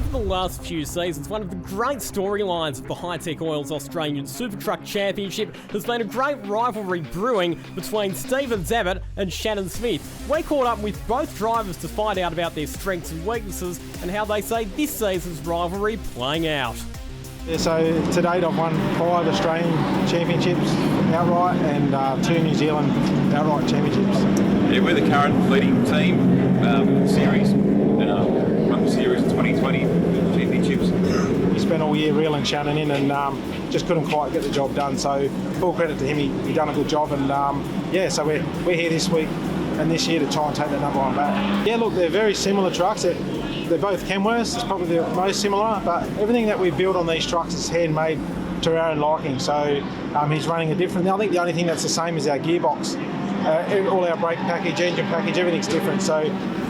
over the last few seasons, one of the great storylines of the Hi-Tec Oils Australian Super Truck Championship has been a great rivalry brewing between Stephen Zammit and Shannon Smith. We caught up with both drivers to find out about their strengths and weaknesses and how they say this season's rivalry playing out. Yeah, so to date I've won 5 Australian championships outright and 2 New Zealand outright championships. Yeah, we're the current leading team in the series. Won the series in 2020 championships. We spent all year reeling Shannon in and just couldn't quite get the job done. So full credit to him, he done a good job. And so we're here this week and this year to try and take that number 1 back. Yeah, look, they're very similar trucks. They're both Kenworths. It's probably the most similar, but everything that we build on these trucks is handmade to our own liking. So he's running a different. I think the only thing that's the same is our gearbox. All our brake package, engine package, everything's different. So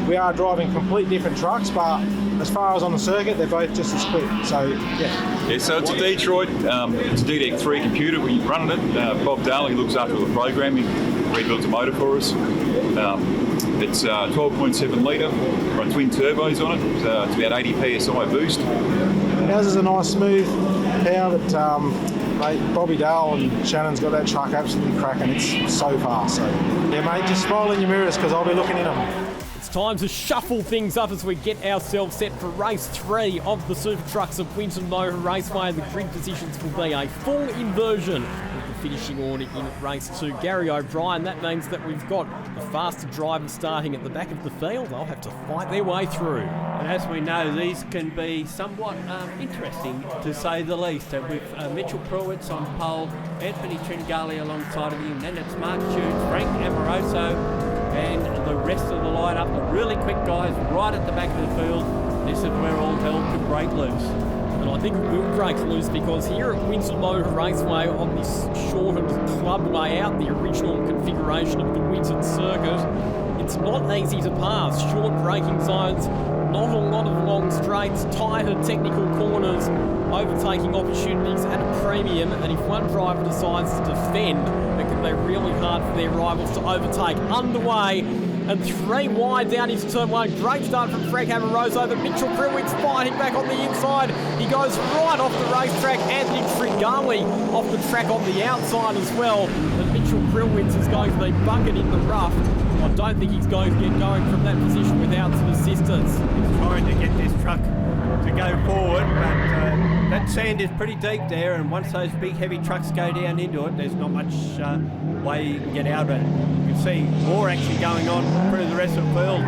we are driving completely different trucks, but as far as on the circuit, they're both just a split. So yeah. So it's a Detroit. It's a DDEC 3 computer. We're running it. Bob Daly looks after the programming. Rebuilds a motor for us. It's 12.7 litre, got twin turbos on it, it's about 80 PSI boost. Ours is a nice smooth power, but mate, Bobby Dale and Shannon's got that truck absolutely cracking. It's so fast. So yeah, mate, just smile in your mirrors because I'll be looking in them. It's time to shuffle things up as we get ourselves set for race 3 of the Super Trucks of Winton Motor Raceway. The grid positions will be a full inversion of the finishing order in race 2. Gary O'Brien, that means that we've got the faster drivers starting at the back of the field. They'll have to fight their way through. And as we know, these can be somewhat interesting, to say the least. With Mitchell Pruitt's on pole, Anthony Tringali alongside of him, then it's Mark Shutes, Frank Amoroso, and the rest of the lineup, the really quick guys right at the back of the field. This is where all hell could break loose. And I think it will break loose because here at Winton Motor Raceway on this shortened club layout, the original configuration of the Winton circuit, it's not easy to pass. Short braking zones, not a lot of long straights, tighter technical corners, overtaking opportunities at a premium, and if one driver decides to defend, it can be really hard for their rivals to overtake. Underway, and 3 wide down into turn 1. Great start from Frank Amoroso, but Mitchell Pruitt's fighting back on the inside. He goes right off the racetrack. Anthony Tringali off the track on the outside as well. And Mitchell Pruitt is going to be bunkered in the rough. I don't think he's going to get going from that position without some assistance. He's trying to get this truck to go forward, but that sand is pretty deep there, and once those big heavy trucks go down into it, there's not much way you can get out of it. You can see more action going on through the rest of the field. You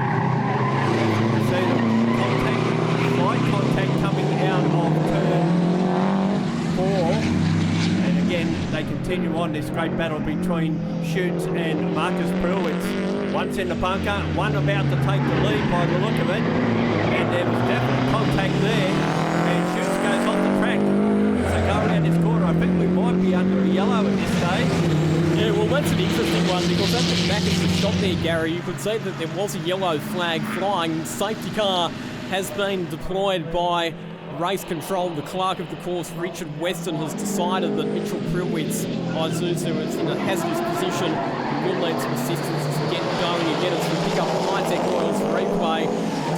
can see the slight contact coming out of turn 4. And again, they continue on this great battle between Shutes and Marcus Pruitt. One's in the bunker, one about to take the lead by the look of it. And there was definite contact there. And Shutes goes off the track. So go around this corner. I think we might be under a yellow at this stage. Yeah, well, that's an interesting one because at the back of the shot there, Gary, you could see that there was a yellow flag flying. Safety car has been deployed by race control. The clerk of the course, Richard Weston, has decided that Mitchell Pruitt's Isuzu is in a hazardous position and will need some assistance to get going again as we pick up the Hi-Tec Oils replay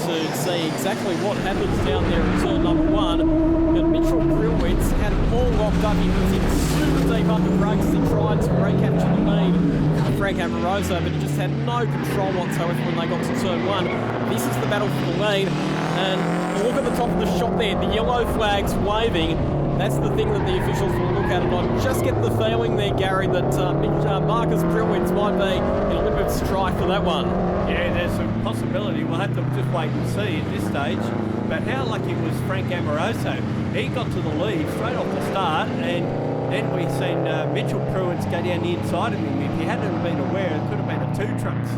to see exactly what happens down there in turn number 1. But Mitchell Pruitt had it all locked up. He was in super deep under brakes. He tried to recapture the lead from Frank Amoroso, but he just had no control whatsoever when they got to turn 1. This is the battle for the lead. And look at the top of the shot there, the yellow flag's waving. That's the thing that the officials will look at, and I just get the feeling there, Gary, that Marcus Pruitt might be in a little bit of strife for that one. Yeah, there's a possibility. We'll have to just wait and see at this stage. But how lucky was Frank Amoroso? He got to the lead straight off the start, and then we've seen Mitchell Pruitt go down the inside of him. If he hadn't been aware, it could have been a 2 trucks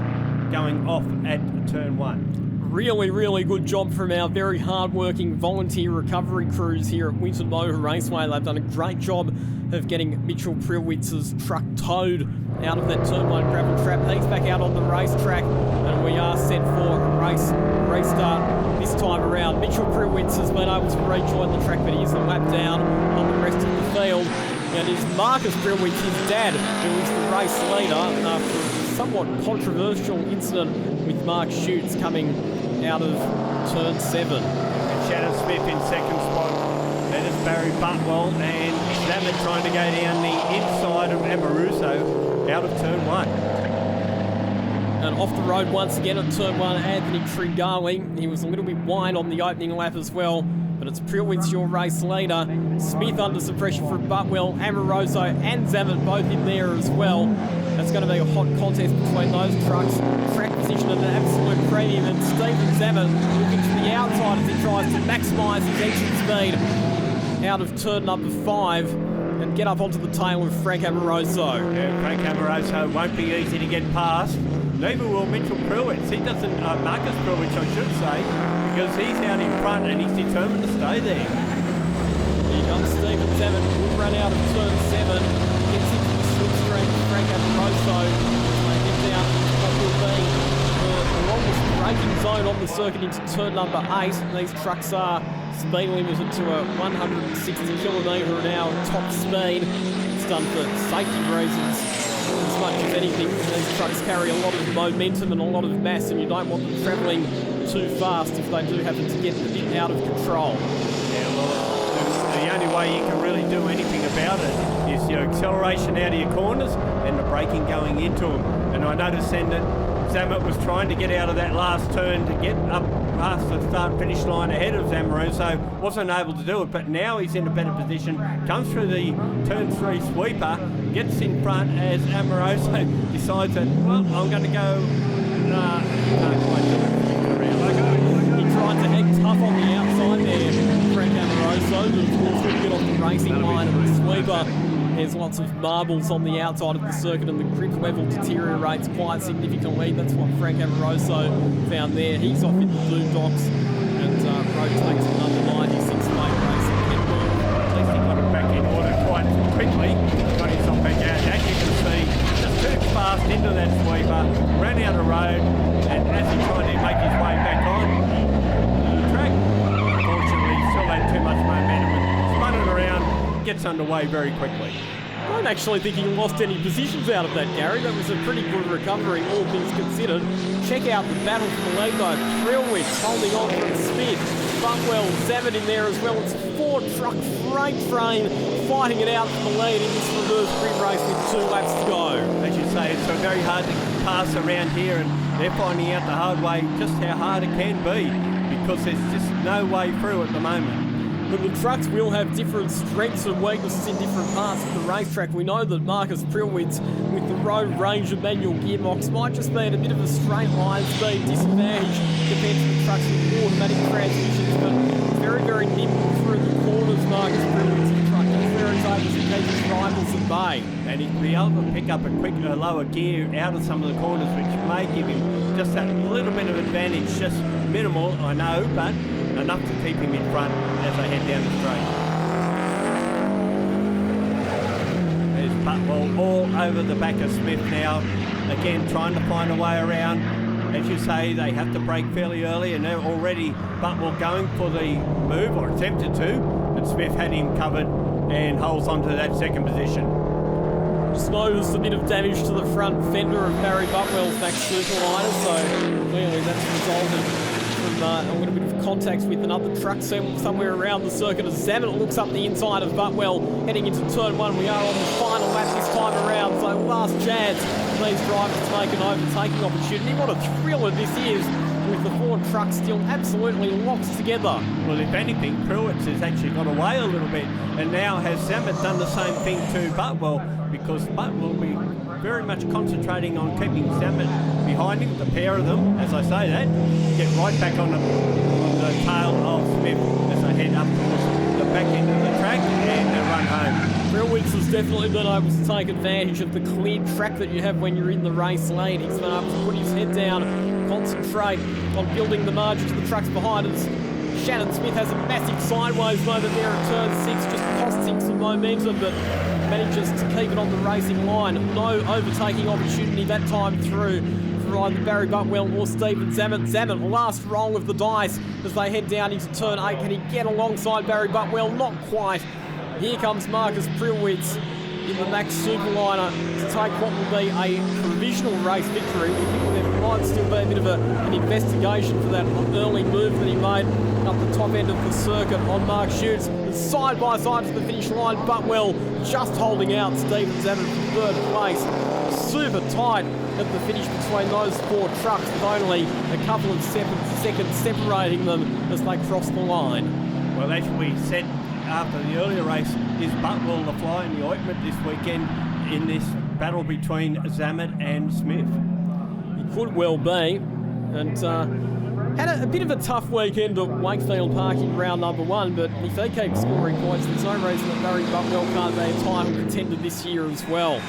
going off at turn 1. Really, really good job from our very hard-working volunteer recovery crews here at Winton Motor Raceway. They've done a great job of getting Mitchell Pruitt's truck towed out of that turn 1 gravel trap. He's back out on the racetrack, and we are set for a race restart this time around. Mitchell Pruitt has been able to rejoin the track, but he's a lap down on the rest of the field. And it's Marcus Pruitt, his dad, who is the race leader after a somewhat controversial incident with Mark Shutes coming out of turn 7. Shannon Smith in second spot. Then it's Barry Butwell and Zammit trying to go down the inside of Amoruso out of turn 1. And off the road once again at turn 1, Anthony Tringali. He was a little bit wide on the opening lap as well, but it's Prilwitz, your race leader. Smith under some pressure from Butwell, Amoroso and Zammit both in there as well. That's going to be a hot contest between those trucks. Track position at an absolute premium, and Stephen Zammit looking to the outside as he tries to maximise his exit speed out of turn number 5 and get up onto the tail of Frank Amoroso. Yeah, Frank Amoroso won't be easy to get past. Neither will Mitchell Prilwitz. He doesn't, Marcus Prilwitz, I should say, because he's out in front and he's determined to stay there. Here comes Stephen Zammit, will run out of turn 7, gets into the slipstream of Frank Amoroso. They head down what will be the longest braking zone on the circuit into turn number 8. These trucks are speed limited to a 160 km/h top speed. It's done for safety reasons. As much as anything, these trucks carry a lot of momentum and a lot of mass, and you don't want them travelling too fast if they do happen to get a bit out of control. Yeah, well, the only way you can really do anything about it is your acceleration out of your corners and the braking going into them. And I noticed then that Zammit was trying to get out of that last turn to get up past the start-finish line ahead of Amoroso, wasn't able to do it, but now he's in a better position, comes through the turn 3 sweeper, gets in front as Amoroso decides that, well, I'm going to go, can't quite do it around. He tried to hang tough on the outside there, Frank Amoroso, but of course when you get off the racing line of the sweeper, there's lots of marbles on the outside of the circuit and the grip level deteriorates quite significantly. That's what Frank Amoroso found there. He's off in the boondocks and rotates to number 96 lane racing. At least he got it back in order quite quickly. Got himself back out. As you can see, just too fast into that sweeper, ran out of road, and as he tried to make his way back on the track, unfortunately still had too much momentum and spun it around. Gets underway very quickly. I don't actually think he lost any positions out of that, Gary. That was a pretty good recovery, all things considered. Check out the battle for the lead though. Prilwitz holding on from Smith. Butwell, Zammit in there as well. It's a 4-truck freight train fighting it out for the lead in this reverse grid race with 2 laps to go. As you say, it's very hard to pass around here, and they're finding out the hard way just how hard it can be because there's just no way through at the moment. But the trucks will have different strengths and weaknesses in different parts of the racetrack. We know that Marcus Prilwitz, with the Road Ranger manual gearbox, might just be at a bit of a straight line speed disadvantage compared to the trucks with automatic transmissions, but very, very nimble through the corners, Marcus Prilwitz's truck. That's where he's able to keep his rivals at bay. And he'll be able to pick up a lower gear out of some of the corners, which may give him just that little bit of advantage, just minimal, I know, but enough to keep him in front as they head down the straight. There's Butwell all over the back of Smith now, again trying to find a way around. As you say, they have to brake fairly early, and they're already Butwell going for the move, or attempted to, but Smith had him covered and holds on to that second position. Just noticed a bit of damage to the front fender of Barry Butwell's back superliner, so clearly that's resulted from a little bit of contact with another truck somewhere around the circuit as Zammit looks up the inside of Butwell heading into turn 1. We are on the final lap this time around, so last chance for these drivers to make an overtaking opportunity. What a thriller this is, with the 4 trucks still absolutely locked together. Well, if anything, Prilwitz has actually got away a little bit, and now has Zammit done the same thing to Butwell, because Butwell will be very much concentrating on keeping Zammit behind him, the pair of them, as I say that, get right back on the tail of Smith as they head up towards the back end of the track and run home. Prilwitz has definitely been able to take advantage of the clear track that you have when you're in the race lane. He's been able to put his head down, concentrate on building the margin to the trucks behind us. Shannon Smith has a massive sideways moment there at turn 6, just costs him some momentum, but manages to keep it on the racing line. No overtaking opportunity that time through for either Barry Butwell or Stephen Zammit. Zammit, last roll of the dice as they head down into turn 8. Can he get alongside Barry Butwell? Not quite. Here comes Marcus Prilwitz. in the Max Superliner to take what will be a provisional race victory. We think there might still be a bit of an investigation for that early move that he made up the top end of the circuit on Mark Schutz. Side by side to the finish line, Butwell just holding out Stevens at third place. Super tight at the finish between those four trucks, with only a couple of seconds separating them as they cross the line. Well, as we said after the earlier race, is Butwell the fly in the ointment this weekend in this battle between Zammit and Smith? He could well be, and had a bit of a tough weekend at Wakefield Park in round number one, but if they keep scoring points, there's no reason that Barry Butwell can't be a title contender this year as well.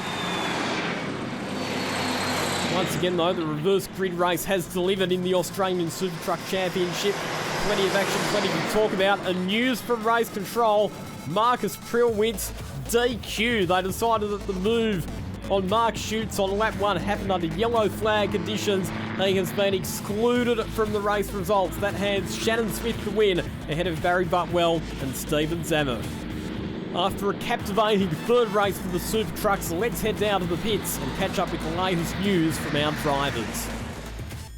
Once again, though, the reverse grid race has delivered in the Australian Super Truck Championship. Plenty of action, plenty to talk about. And news from race control, Marcus Prilwitz DQ. They decided that the move on Mark Schutz on lap 1 happened under yellow flag conditions. He has been excluded from the race results. That hands Shannon Smith the win ahead of Barry Butwell and Stephen Zammit. After a captivating third race for the Super Trucks, let's head down to the pits and catch up with the latest news from our drivers.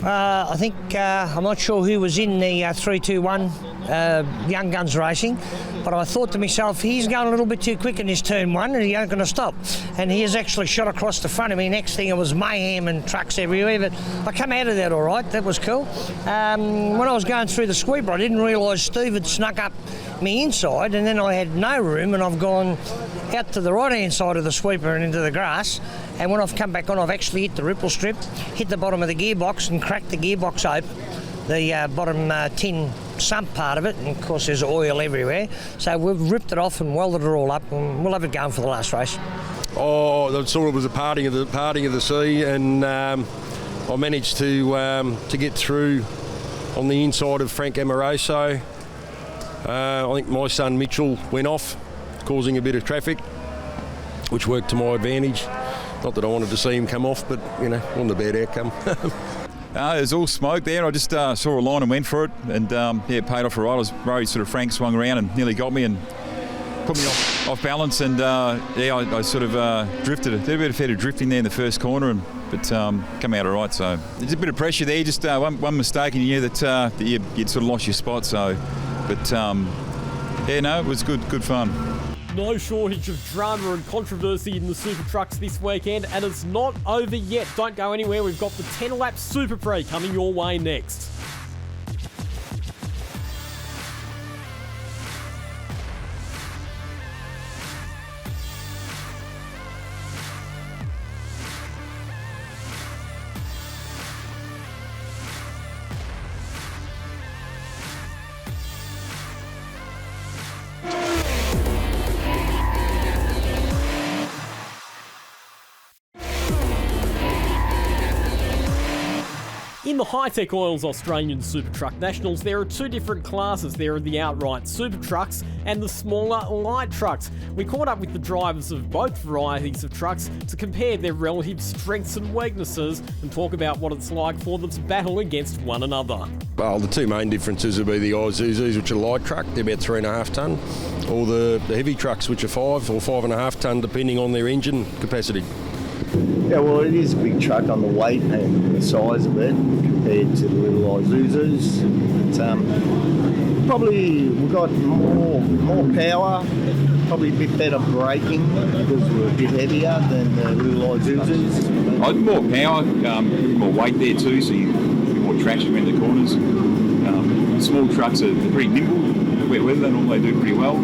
I think, I'm not sure who was in the 321 Young Guns racing, but I thought to myself, he's going a little bit too quick in his turn one and he ain't going to stop. And he has actually shot across the front of me. Next thing it was mayhem and trucks everywhere, but I come out of that all right. That was cool. When I was going through the sweeper, I didn't realise Steve had snuck up me inside, and then I had no room, and I've gone out to the right-hand side of the sweeper and into the grass. And when I've come back on, I've actually hit the ripple strip, hit the bottom of the gearbox and cracked the gearbox open, the bottom tin sump part of it, and of course there's oil everywhere. So we've ripped it off and welded it all up, and we'll have it going for the last race. Oh, that sort of was a parting of the sea, and I managed to get through on the inside of Frank Amoroso. I think my son Mitchell went off, causing a bit of traffic, which worked to my advantage. Not that I wanted to see him come off, but, you know, wasn't a bad outcome. It was all smoke there. I just saw a line and went for it, and it paid off all right. I was worried sort of Frank swung around and nearly got me and put me off balance, and I sort of drifted. Did a bit of fair drifting there in the first corner, but come out all right. So there's a bit of pressure there. Just one mistake, and you knew that you'd sort of lost your spot. So, but it was good fun. No shortage of drama and controversy in the Super Trucks this weekend, and it's not over yet. Don't go anywhere. We've got the 10-lap Super Prix coming your way next. In the Hi-Tec Oils Australian Super Truck Nationals, there are two different classes. There are the outright Super Trucks and the smaller light trucks. We caught up with the drivers of both varieties of trucks to compare their relative strengths and weaknesses and talk about what it's like for them to battle against one another. Well, the two main differences would be the Isuzus, which are light truck, they're about 3.5 tonne, or the heavy trucks, which are 5 or 5.5 tonne, depending on their engine capacity. Yeah, well, it is a big truck on the weight and the size of it compared to the little Isuzus. But, probably we've got more power, probably a bit better braking because we're a bit heavier than the little Isuzus. I more power, more weight there too, so you get more traction around the corners. Small trucks are pretty nimble, wet weather, and all they do pretty well.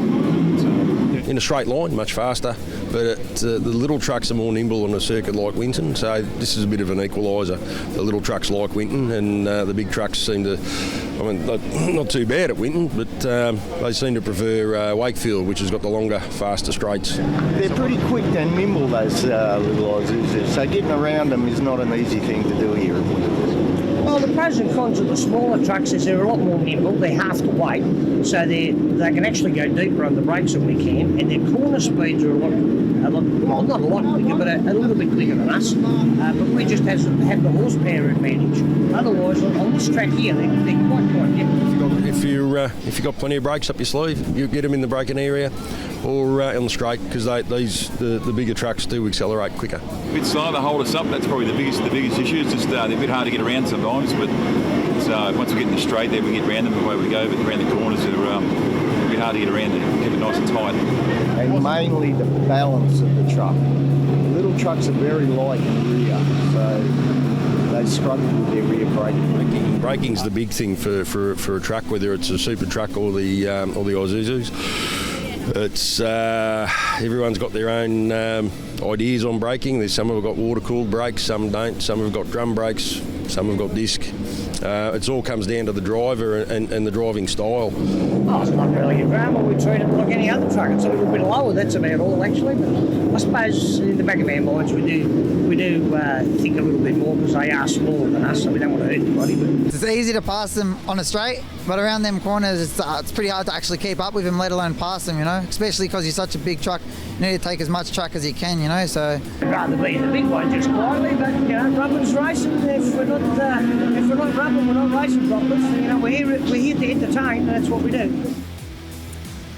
In a straight line, much faster, but the little trucks are more nimble on a circuit like Winton, so this is a bit of an equaliser. The little trucks like Winton, and the big trucks seem to, not too bad at Winton, but they seem to prefer Wakefield, which has got the longer, faster straights. They're pretty quick and nimble, those little Isuzus, so getting around them is not an easy thing to do here at Winton. Well, the pros and cons of the smaller trucks is they're a lot more nimble, they're half the weight, so they can actually go deeper on the brakes than we can, and their corner speeds are well, not a lot quicker, but a little bit quicker than us, but we just have the horsepower advantage. Otherwise, on this track here, they're quite quick. If you've got plenty of brakes up your sleeve, you get them in the braking area. or on the straight, because the bigger trucks do accelerate quicker. A bit slow to hold us up. That's probably the biggest issue. It's just they're a bit hard to get around sometimes, but once we get in the straight there, we get around them the way we go, but around the corners they're a bit hard to get around and keep it nice and tight. And mainly the balance of the truck. The little trucks are very light in the rear, so they struggle with their rear braking. Braking's the big thing for a truck, whether it's a super truck or the Isuzus. It's everyone's got their own ideas on braking. There's some have got water-cooled brakes, some don't. Some have got drum brakes, some have got disc. It all comes down to the driver and the driving style. Oh, it's not really a drama. We treat it like any other truck. It's a little bit lower, that's about all actually. But I suppose in the back of our minds we do think a little bit more because they are smaller than us, so we don't want to hurt anybody. But it's easy to pass them on a straight, but around them corners it's pretty hard to actually keep up with them, let alone pass them, you know, especially because you're such a big truck. You need to take as much track as you can, you know, so... I'd rather be the big one just quietly, but, you know, rubber's racing. If we're not rubber, we're not racing properly. You know, we're here to entertain, and that's what we do.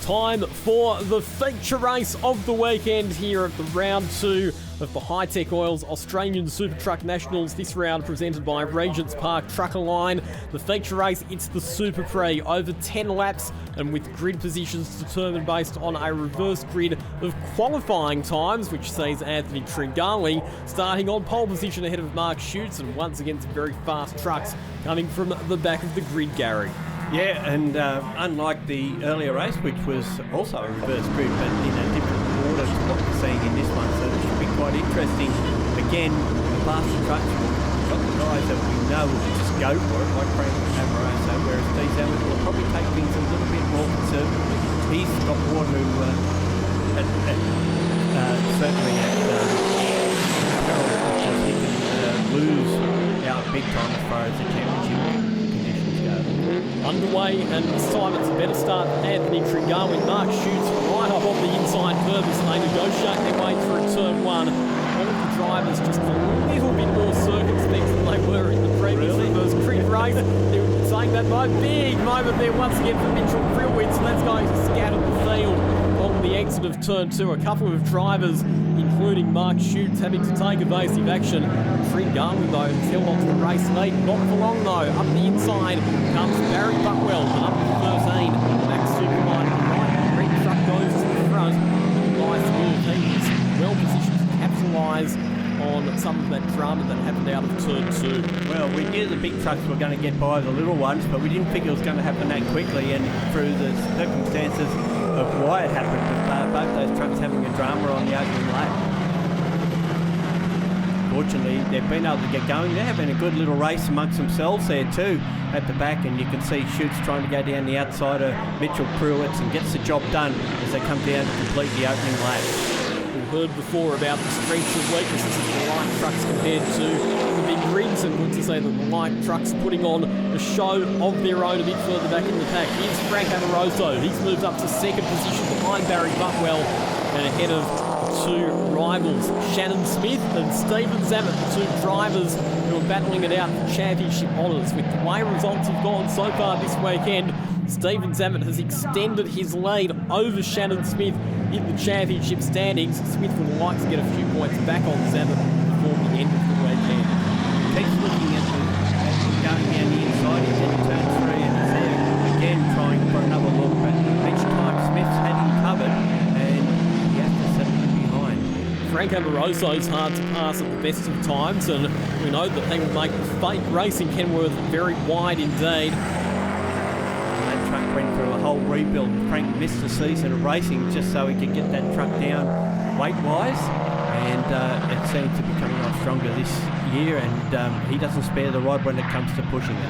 Time for the feature race of the weekend here at the round 2 of the Hi-Tec Oils Australian Super Truck Nationals. This round presented by Regents Park Trucker Line. The feature race, it's the Super Pre, over 10 laps and with grid positions determined based on a reverse grid of qualifying times, which sees Anthony Tringali starting on pole position ahead of Mark Schutz, and once again some very fast trucks coming from the back of the grid, Gary. Yeah, and unlike the earlier race, which was also a reverse grid, but in a different order to what we're seeing in this one, so it should be quite interesting. Again, the faster trucks have got the guys that we know will just go for it, like Frank Amoroso, whereas Steve Zammit will probably take things a little bit more conservative. He's got more to, certainly at Carroll, because he can lose out big time as far as the championship conditions go. Underway, and this time it's a better start for Anthony Tringali. Mark Schutz right up on the inside curve as they negotiate their way through turn 1. All of the drivers just a little bit more circumspect than they were in the previous reverse grid race. They were saying that big moment there once again for Mitchell Grillwitz, and that's going to scatter the field on the exit of turn 2. A couple of drivers, including Mark Schutz, having to take evasive action. Tringali, though, has held on to the race lead. Not for long, though. Up the inside comes Barry Buckwell, number 13. Max Superline on the right. Red truck goes to the front. Nice move. He's well positioned to capitalise on some of that drama that happened out of turn 2. Well, we knew the big trucks were going to get by the little ones, but we didn't think it was going to happen that quickly, and through the circumstances of why it happened, with both those trucks having a drama on the opening lap. Fortunately, they've been able to get going. They're having a good little race amongst themselves there too at the back, and you can see Schutz trying to go down the outside of Mitchell Pruitt's and gets the job done as they come down to complete the opening lap. We've heard before about the strengths and weaknesses of the light trucks compared to the big rigs, and good to say that the light trucks putting on a show of their own a bit further back in the pack. Here's Frank Amoroso. He's moved up to second position behind Barry Buckwell and ahead of two rivals, Shannon Smith and Stephen Zammit, the two drivers who are battling it out for championship honours. With the way results have gone so far this weekend, Stephen Zammit has extended his lead over Shannon Smith in the championship standings. Smith would like to get a few points back on Zammit before the end of the weekend. Keeps looking at going down the inside. He's in turn 3 and he's there again trying for another look, but each time Smith's had him covered and he has to settle him behind. Frank Amoroso's hard to pass at the best of times, and we know that they will make the fake racing Kenworth very wide indeed. That truck went through a whole rebuild. Frank missed the season of racing just so he could get that truck down weight-wise, and it seems to be coming on stronger this year, and he doesn't spare the rod when it comes to pushing it.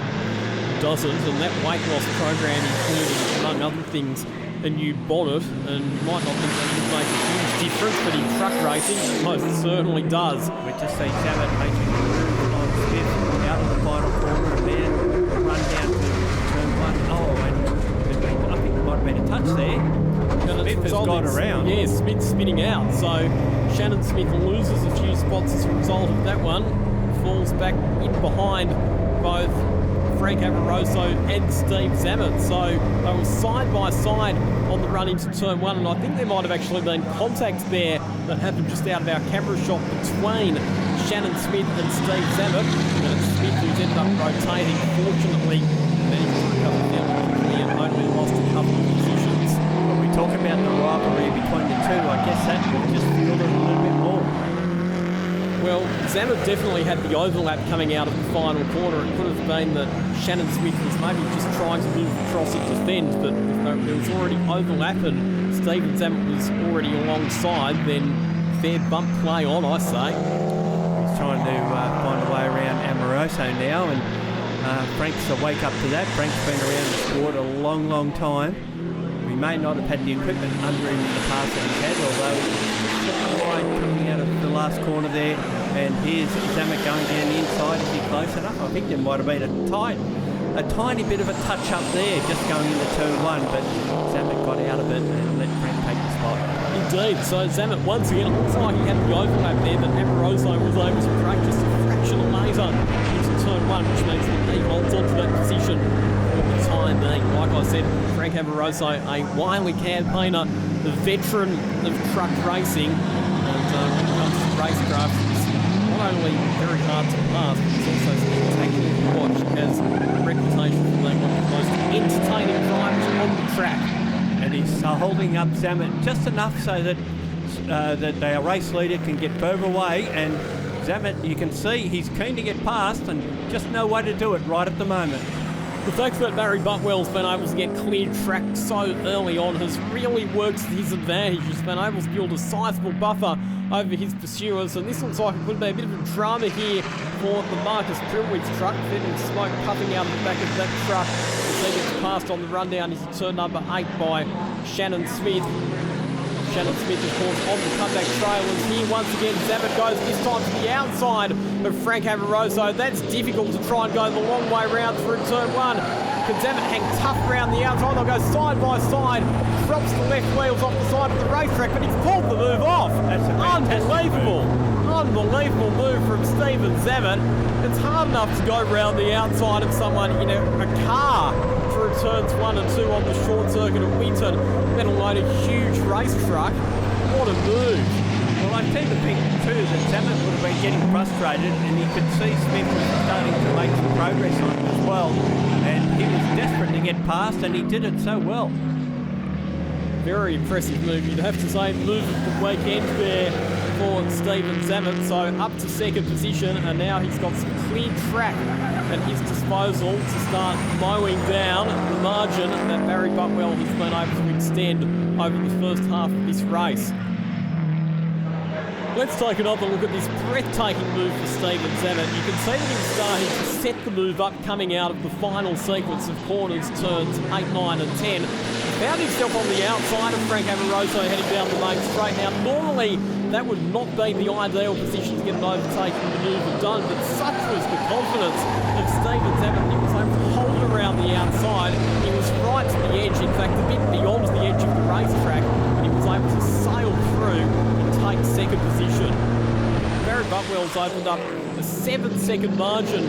Doesn't, and that weight loss program included, among other things, a new bonnet, and you might not think that would make a huge difference, but in truck racing it most certainly does. We just see Zammit making a move on Smith out of the final corner and then run down to turn 1. Oh, and I think there might have been a touch there. Smith has got around. Yeah, Smith's spinning out, so Shannon Smith loses a few spots as a result of that one. Falls back in behind both Frank Amoroso and Steve Zammit. So they were side by side on the run into turn one, and I think there might have actually been contact there that happened just out of our camera shot between Shannon Smith and Steve Zammit. And it's Smith who's ended up rotating. Fortunately, managed to recover fairly quickly and only lost a couple of positions. When we talk about the rivalry between the two, I guess that would just fueled it a little bit more. Well, Zammit definitely had the overlap coming out of the final corner. It could have been that Shannon Smith was maybe just trying to move across and defend, but if there was already overlap and Stephen Zammit was already alongside, then fair bump play on, I say. He's trying to find a way around Amoroso now, and Frank's a wake up to that. Frank's been around the sport a long, long time. We may not have had the equipment under him in the past that he's had, although he's wide coming out of the last corner there. And here's Zammit going down the inside. Is he close enough? I think there might have been a tiny bit of a touch up there just going into turn one, but Zammit got out of it and let Frank take the spot. Indeed, so Zammit once again, it looks like he had the overlap there, but Amoroso was able to break just a fraction later into turn one, which means that he holds on to that position for the time being. Like I said, Frank Amoroso, a wily campaigner, the veteran of truck racing, and when it comes to racecraft, it's not only very hard to pass, but it's also spectacular to watch. It has a reputation for being one of the most entertaining drivers on the track. And he's holding up Zammit just enough so that that our race leader can get further away, and Zammit, you can see he's keen to get past and just no way to do it right at the moment. The fact that Barry Butwell's been able to get cleared track so early on has really worked to his advantage. He's been able to build a sizable buffer over his pursuers, and this looks like it could be a bit of a drama here for the Marcus Prilwitz truck. Getting smoke puffing out of the back of that truck as he gets passed on the rundown into turn number 8 by Shannon Smith. Shannon Smith, of course, on the comeback trail, and here once again Zammit goes this time to the outside of Frank Amoroso. That's difficult to try and go the long way round through turn one. Can Zammit hang tough around the outside? They'll go side by side, drops the left wheels off the side of the racetrack, but he's pulled the move off. That's unbelievable. Unbelievable move from Stephen Zammit. It's hard enough to go round the outside of someone in a car through turns 1 and 2 on the short circuit of Winton, let alone a huge race truck. What a move. Well, I tend to think too that Zammit would have been getting frustrated, and you could see Smith was starting to make some progress on him as well, and he was desperate to get past, and he did it so well. Very impressive move, you'd have to say. Move of the weekend there for Stephen Zammit. So up to second position, and now he's got some clear track at his disposal to start mowing down the margin that Barry Butwell has been able to extend over the first half of this race. Let's take another look at this breathtaking move for Stephen Zammit. You can see that he's starting to set the move up coming out of the final sequence of corners, turns 8, 9 and 10. He found himself on the outside of Frank Amoroso heading down the main straight. Now, normally that would not be the ideal position to get an overtaking manoeuvre done, but such was the confidence of Stephen Zammit that he was able to hold it around the outside. He was right to the edge, in fact a bit beyond the edge of the racetrack, and he was able to sail through and take second position. Barry Butwell's opened up a 7-second margin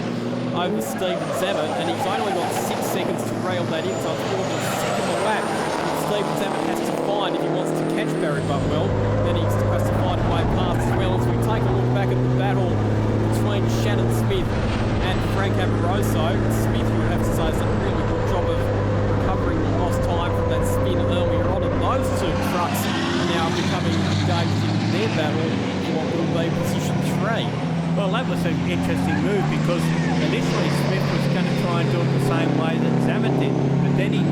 over Stephen Zammit, and he's only got 6 seconds to reel that in, so it's more than a second a lap that Stephen Zammit has to find if he wants to catch Barry Butwell. Then he has to find a way past as well. As we take a look back at the battle between Shannon Smith and Frank Amoroso, Smith, you would have to say, has done a really good job of recovering the lost time from that spin earlier on, and those two trucks are now becoming engaged in their battle for what will be position 3. Well, that was an interesting move because initially Smith was going to try and do it the same way that Zammit did, but then he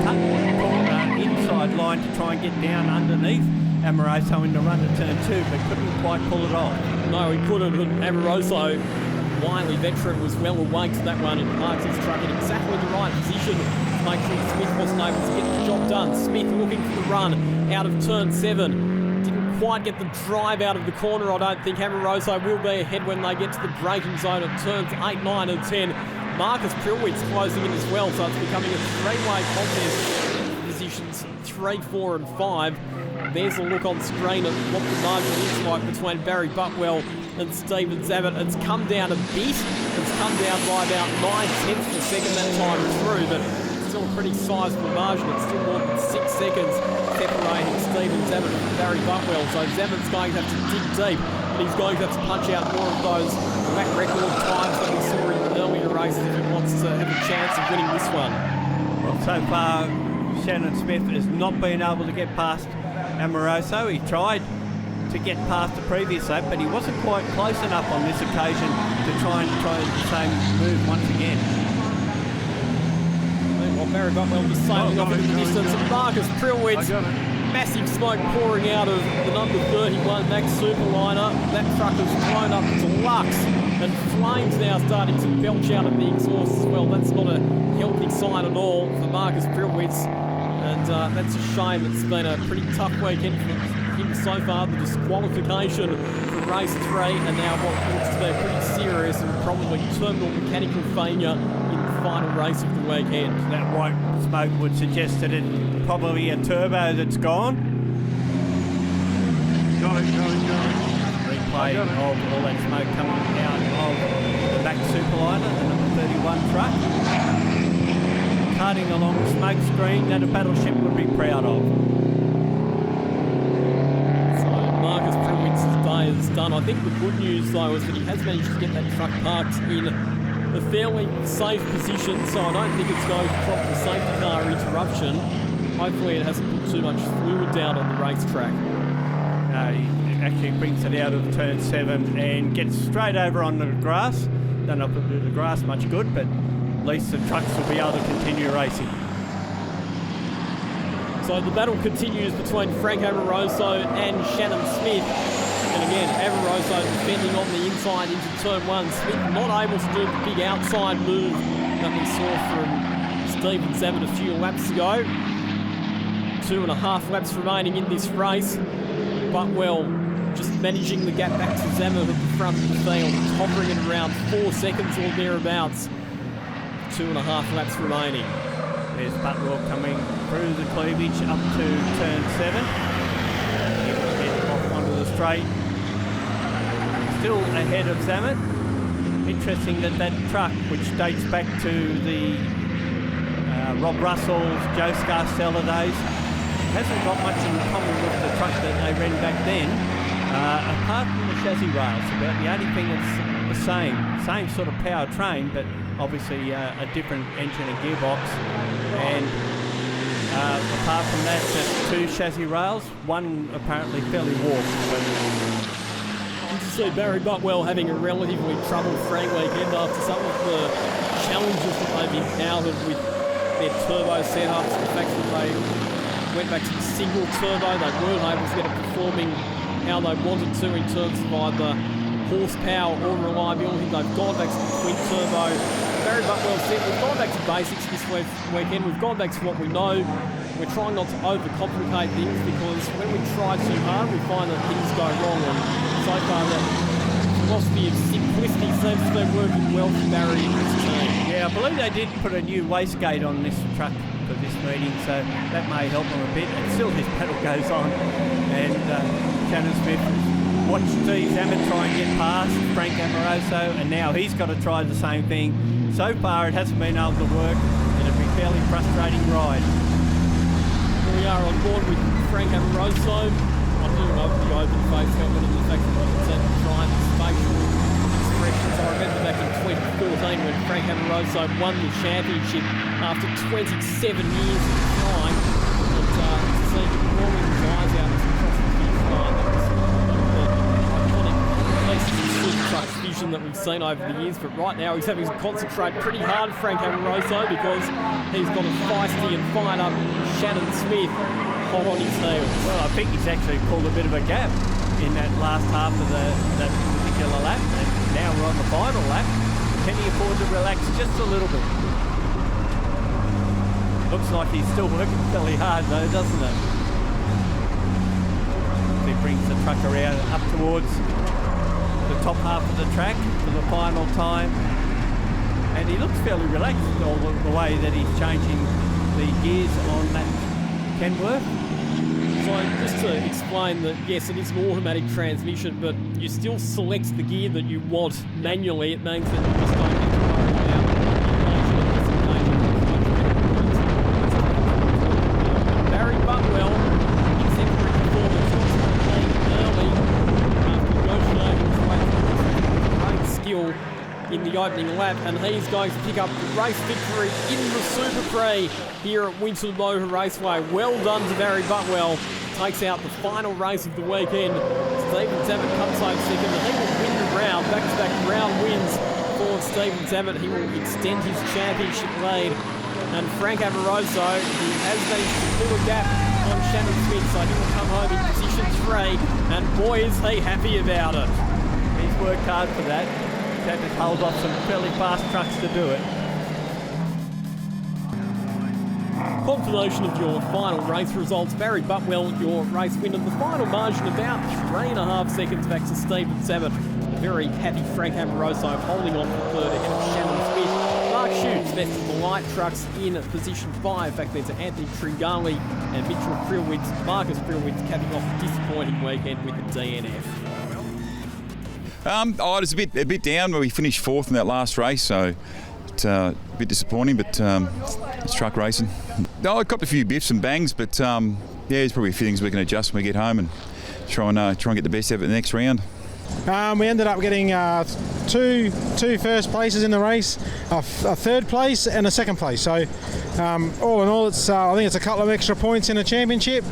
cut the inside line to try and get down underneath Amoroso in the run to turn 2, but couldn't quite pull it off. No, he couldn't, and Amoroso, wily veteran, was well awake to that one and parked his truck in exactly the right position to make sure Smith wasn't able to get the job done. Smith looking for the run out of turn 7. Quite get the drive out of the corner, I don't think. Amoroso will be ahead when they get to the braking zone at turns 8, 9 and 10. Marcus Prilwitz closing in as well, so it's becoming a three-way contest. Positions 3, 4 and 5. There's a look on screen at what the margin looks like between Barry Butwell and Stephen Zammit. It's come down a bit. It's come down by about 9/10 of a second that time through, but still a pretty sizable margin. It's still more than 6 seconds separating Stephen Zammit and Barry Butwell. So Zammit's going to have to dig deep, and he's going to have to punch out more of those track record times that we saw in the earlier races if he wants to have a chance of winning this one. Well, so far, Shannon Smith has not been able to get past Amoroso. He tried to get past the previous lap, but he wasn't quite close enough on this occasion to try the same move once again. Meanwhile, Barry Butwell just sailing off into the distance, and Marcus Prilwitz, massive smoke pouring out of the number 31 Max Superliner. That truck has blown up to Lux, and flames now starting to belch out of the exhaust as well. That's not a healthy sign at all for Marcus Prilwitz, and that's a shame. It's been a pretty tough weekend for him so far. The disqualification for race 3, and now what looks to be a pretty serious and probably terminal mechanical failure in the final race of the weekend. That white smoke would suggest that it's probably a turbo that's gone. Replay of all that smoke coming out of the Max Superliner, the number 31 truck. Carting along the smoke screen that a battleship would be proud of. So Marcus Prilwitz's day is done. I think the good news though is that he has managed to get that truck parked in a fairly safe position, so I don't think it's going to prompt the safety car interruption. Hopefully it hasn't put too much fluid down on the racetrack. He actually brings it out of turn 7 and gets straight over on the grass. Don't know if it'll do the grass much good, but at least the trucks will be able to continue racing. So the battle continues between Frank Amoroso and Shannon Smith. And again, Amoroso defending on the inside into turn 1. Smith not able to do the big outside move that we saw from Stephen Zammit a few laps ago. 2.5 laps remaining in this race. Butwell just managing the gap back to Zammit at the front of the field, hovering at around 4 seconds or thereabouts. 2.5 laps remaining. There's Butwell coming through the cleavage up to turn 7. Heading off onto the straight. Still ahead of Zammit. Interesting that truck, which dates back to the Rob Russell's, Joe Scarcella days, hasn't got much in common with the truck that they ran back then, apart from the chassis rails. About the only thing that's the same sort of powertrain, but obviously a different engine and gearbox. And apart from that, just 2 chassis rails, one apparently fairly warped. You can see Barry Butwell having a relatively trouble-free weekend after some of the challenges that they've encountered with their turbo setups, the fact that they went back to the single turbo, they weren't able to get it performing how they wanted to in terms of either horsepower or reliability. They've gone back to the twin turbo. Barry Butwell said, we've gone back to basics this weekend, we've gone back to what we know. We're trying not to overcomplicate things, because when we try too hard, we find that things go wrong. And so far, that philosophy of simplicity seems to be working well for Barry and his team. Yeah, I believe they did put a new wastegate on this truck for this meeting, so that may help them a bit. And still, this battle goes on, and Shannon Smith watched Steve Zammit try and get past Frank Amoroso, and now he's got to try the same thing. So far, it hasn't been able to work. It'll be a fairly frustrating ride. We are on board with Frank Amoroso. I'm doing over the open face helmet and the fact that we can see him trying his facial expressions. I remember back in 2014 when Frank Amoroso won the championship after 27 years of trying. But to see him rolling his eyes out as he crossed the finish line, that was one of the iconic pieces of super truck vision that we've seen over the years. But right now he's having to concentrate pretty hard, Frank Amoroso, because he's got a feisty and fired up Shannon Smith hot on his heels. Well, I think he's actually pulled a bit of a gap in that last half of that particular lap, and now we're on the final lap. Can he afford to relax just a little bit? Looks like he's still working fairly hard though, doesn't it? He brings the truck around up towards the top half of the track for the final time, and he looks fairly relaxed all the way that he's changing the gears on that Kenworth. So just to explain that, yes, it is an automatic transmission, but you still select the gear that you want manually. It means that you just don't have to worry about Barry Butwell, exemplary performance, was playing early after negotiating his way through great skill in the opening lap, and he's going to pick up the race victory in the Super Prix here at Winton Motor Raceway. Well done to Barry Butwell. Takes out the final race of the weekend. Stephen Zammit comes home second, and he will win the round. Back-to-back round wins for Stephen Zammit. He will extend his championship lead. And Frank Amoroso, who has managed to fill a gap on Shannon Smith, so he will come home in position 3. And boy, is he happy about it. He's worked hard for that. He's had to hold off some fairly fast trucks to do it. Confirmation of your final race results. Barry Butwell, your race winner. The final margin about 3.5 seconds back to Stephen Zammit. A very happy Frank Amoroso holding on for third ahead of Shannon Smith. Mark Shoots, best of the light trucks in position 5. Back there to Anthony Tringali and Mitchell Krillwitz. Marcus Krillwitz capping off a disappointing weekend with a DNF. I was a bit down when we finished 4th in that last race, so it's a bit disappointing, but it's truck racing. I copped a few biffs and bangs, but there's probably a few things we can adjust when we get home and try and get the best out of it in the next round. We ended up getting two first places in the race, a third place and a second place. So all in all, it's I think it's a couple of extra points in the championship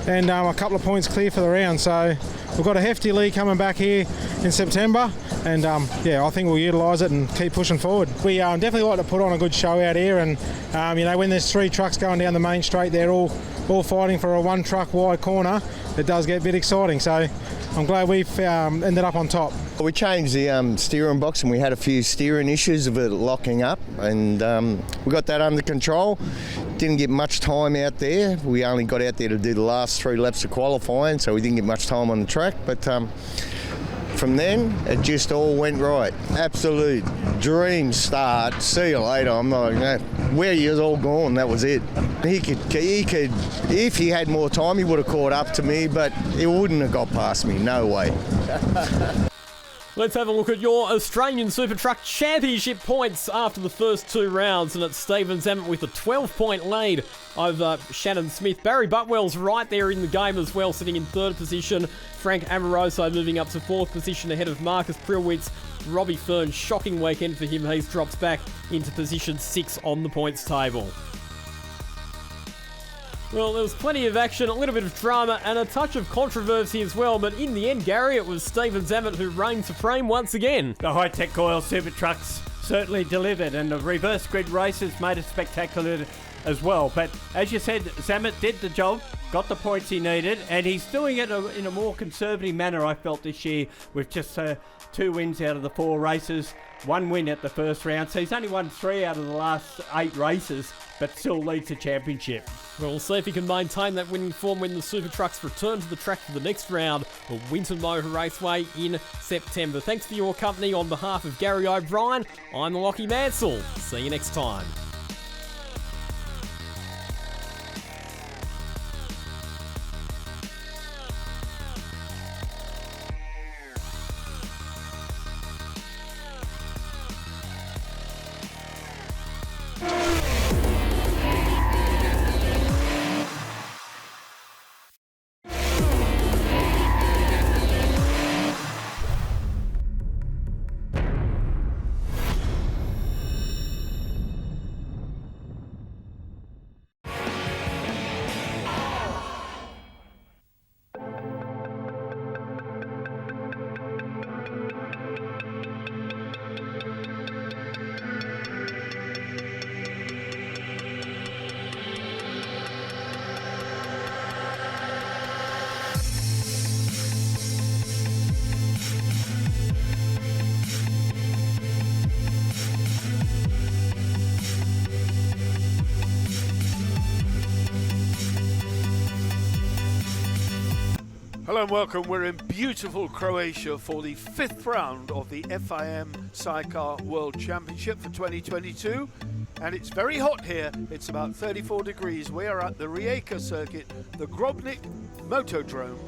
and a couple of points clear for the round. So we've got a hefty lead coming back here in September, and I think we'll utilise it and keep pushing forward. We definitely like to put on a good show out here, and when there's 3 trucks going down the main straight, they're all fighting for a 1 truck wide corner. It does get a bit exciting, so I'm glad we've ended up on top. We changed the steering box, and we had a few steering issues of it locking up, and we got that under control. Didn't get much time out there. We only got out there to do the last 3 laps of qualifying, so we didn't get much time on the track, but from then it just all went right. Absolute dream start. See you later. I'm like, where you all gone? That was it. He could, if he had more time, he would have caught up to me, but he wouldn't have got past me. No way. Let's have a look at your Australian Super Truck Championship points after the first 2 rounds, and it's Stephen Zammit with a 12-point lead over Shannon Smith. Barry Butwell's right there in the game as well, sitting in 3rd position. Frank Amoroso moving up to 4th position ahead of Marcus Krillwitz. Robbie Fern, shocking weekend for him. He's dropped back into position 6 on the points table. Well, there was plenty of action, a little bit of drama, and a touch of controversy as well, but in the end, Gary, it was Stephen Zammit who reigned supreme once again. The Hi-Tec Coil Super Trucks certainly delivered, and the reverse grid races made it spectacular as well. But as you said, Zammit did the job, got the points he needed, and he's doing it in a more conservative manner, I felt, this year, with just 2 wins out of the 4 races, 1 win at the first round. So he's only won 3 out of the last 8 races, but still leads the championship. Well, we'll see if he can maintain that winning form when the Super Trucks return to the track for the next round of Winton Motor Raceway in September. Thanks for your company on behalf of Gary O'Brien. I'm Lockie Mansell. See you next time. Hello and welcome. We're in beautiful Croatia for the 5th round of the FIM Sidecar World Championship for 2022. And it's very hot here. It's about 34 degrees. We are at the Rijeka circuit, the Grobnik Motodrome.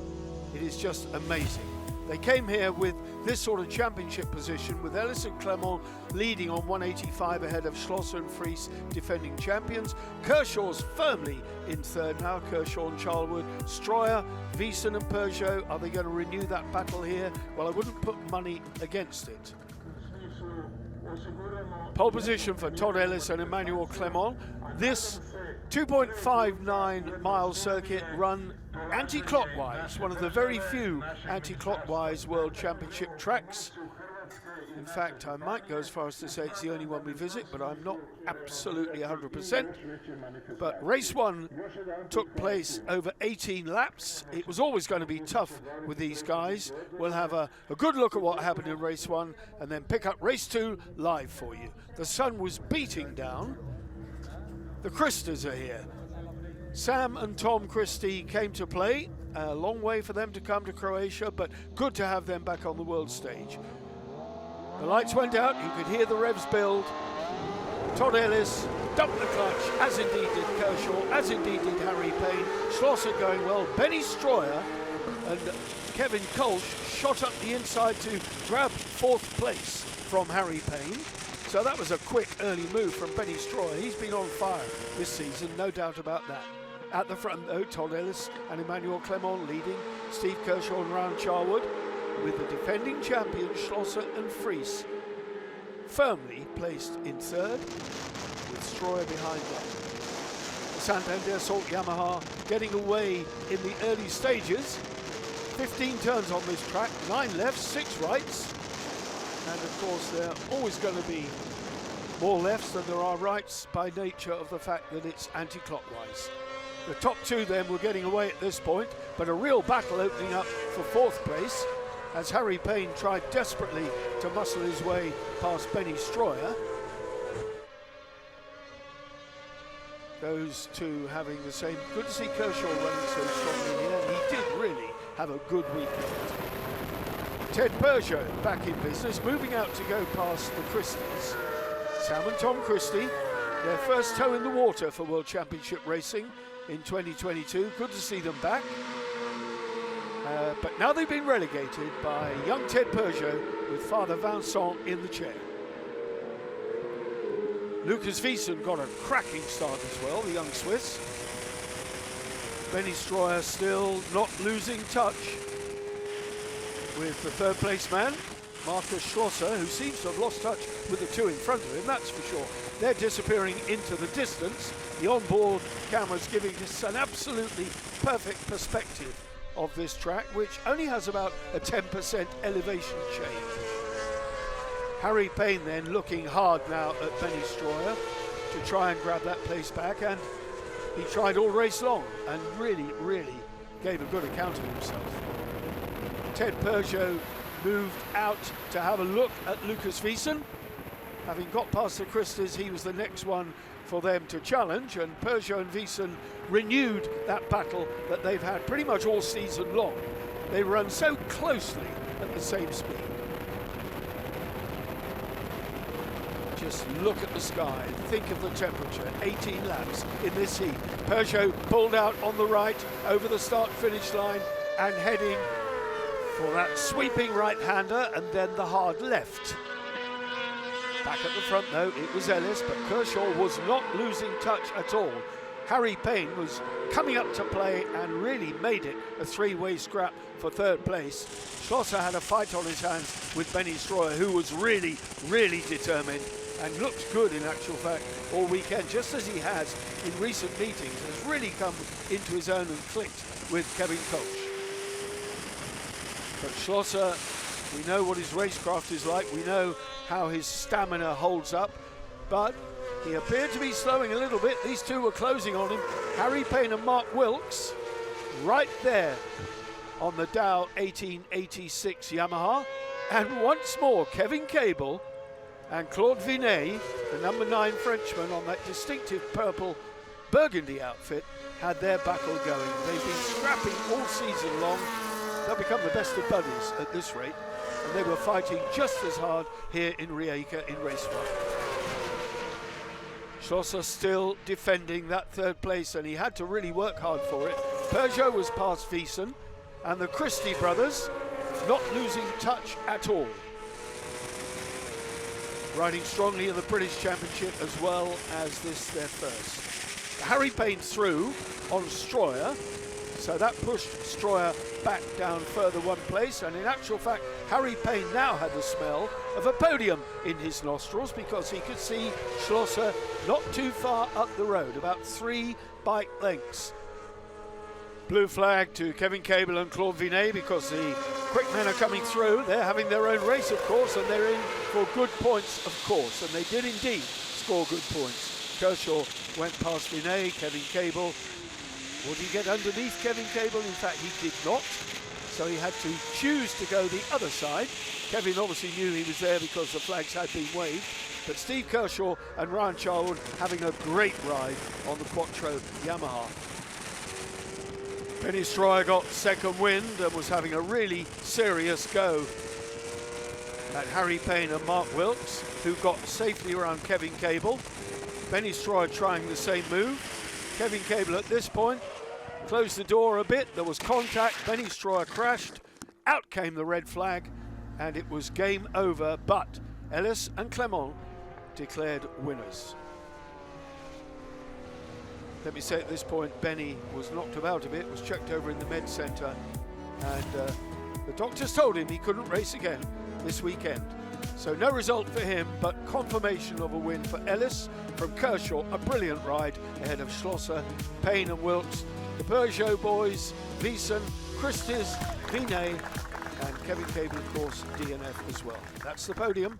It is just amazing. They came here with this sort of championship position, with Ellis and Clement leading on 185 ahead of Schlosser and Fries, defending champions. Kershaw's firmly in third now, Kershaw and Charlwood. Stroyer, Wiesen and Peugeot, are they going to renew that battle here? Well, I wouldn't put money against it. Pole position for Todd Ellis and Emmanuel Clement. This 2.59 mile circuit run anti-clockwise, one of the very few anti-clockwise World Championship tracks. In fact, I might go as far as to say it's the only one we visit, but I'm not absolutely 100%. But race one took place over 18 laps. It was always going to be tough with these guys. We'll have a good look at what happened in race one and then pick up race two live for you. The sun was beating down. The Christers are here. Sam and Tom Christie came to play. A long way for them to come to Croatia, but good to have them back on the world stage. The lights went out, you could hear the revs build. Todd Ellis dumped the clutch, as indeed did Kershaw, as indeed did Harry Payne. Schlosser going well. Benny Stroyer and Kevin Kolsch shot up the inside to grab fourth place from Harry Payne. So that was a quick early move from Benny Stroyer. He's been on fire this season, no doubt about that. At the front though, Todd Ellis and Emmanuel Clement leading. Steve Kershaw and Ryan Charwood, with the defending champions Schlosser and Fries firmly placed in third, with Stroyer behind them. The Santander Salt Yamaha getting away in the early stages. 15 turns on this track, 9 lefts, 6 rights. And of course there are always going to be more lefts than there are rights by nature of the fact that it's anti-clockwise. The top two then were getting away at this point, but a real battle opening up for fourth place as Harry Payne tried desperately to muscle his way past Benny Stroyer. Those two having the same. Good to see Kershaw running so strongly here. He did really have a good weekend. Ted Peugeot back in business, moving out to go past the Christies. Sam and Tom Christie, their first toe in the water for World Championship racing in 2022. Good to see them back. But now they've been relegated by young Ted Peugeot with Father Vincent in the chair. Lucas Wiesen got a cracking start as well, the young Swiss. Benny Stroyer still not losing touch with the third place man, Marcus Schlosser, who seems to have lost touch with the two in front of him, that's for sure. They're disappearing into the distance. The onboard cameras giving us an absolutely perfect perspective of this track, which only has about a 10% elevation change. Harry Payne then looking hard now at Benny Stroyer to try and grab that place back, and he tried all race long and really gave a good account of himself. Ted Peugeot moved out to have a look at Lucas Wiesen. Having got past the Christies, he was the next one for them to challenge, and Peugeot and Wiesen renewed that battle that they've had pretty much all season long. They run so closely at the same speed. Just look at the sky, think of the temperature, 18 laps in this heat. Peugeot pulled out on the right over the start-finish line and heading for that sweeping right-hander and then the hard left. Back at the front though, it was Ellis, but Kershaw was not losing touch at all. Harry Payne was coming up to play and really made it a three-way scrap for third place. Schlosser had a fight on his hands with Benny Stroyer, who was really determined and looked good in actual fact all weekend, just as he has in recent meetings, has really come into his own and clicked with Kevin Kolsch. But Schlosser, we know what his racecraft is like, we know how his stamina holds up, but he appeared to be slowing a little bit. These two were closing on him. Harry Payne and Mark Wilkes right there on the Dow 1886 Yamaha. And once more, Kevin Cable and Claude Vinet, the number 9 Frenchman on that distinctive purple burgundy outfit, had their battle going. They've been scrapping all season long. They'll become the best of buddies at this rate. And they were fighting just as hard here in Rijeka in race one. Schlosser still defending that third place, and he had to really work hard for it. Peugeot was past Wiesen, and the Christie brothers not losing touch at all. Riding strongly in the British Championship as well as this their first. Harry Payne through on Stroyer, so that pushed Stroyer back down further one place, and in actual fact Harry Payne now had the smell of a podium in his nostrils because he could see Schlosser not too far up the road, about 3 bike lengths. Blue flag to Kevin Cable and Claude Vinet because the quick men are coming through. They're having their own race, of course, and they're in for good points, of course, and they did indeed score good points. Kershaw went past Vinet, Kevin Cable. Would he get underneath Kevin Cable? In fact, he did not, so he had to choose to go the other side. Kevin obviously knew he was there because the flags had been waved, but Steve Kershaw and Ryan Charwood having a great ride on the Quattro Yamaha. Benny Stroyer got second wind and was having a really serious go at Harry Payne and Mark Wilkes, who got safely around Kevin Cable. Benny Stroyer trying the same move. Kevin Cable at this point closed the door a bit, there was contact, Benny Stroyer crashed, out came the red flag, and it was game over, but Ellis and Clement declared winners. Let me say at this point, Benny was knocked about a bit, was checked over in the med centre, and the doctors told him he couldn't race again this weekend. So no result for him, but confirmation of a win for Ellis from Kershaw. A brilliant ride ahead of Schlosser, Payne and Wilkes, the Peugeot boys, Wiesen, Christies, Vinet, and Kevin Cable, of course, DNF as well. That's the podium.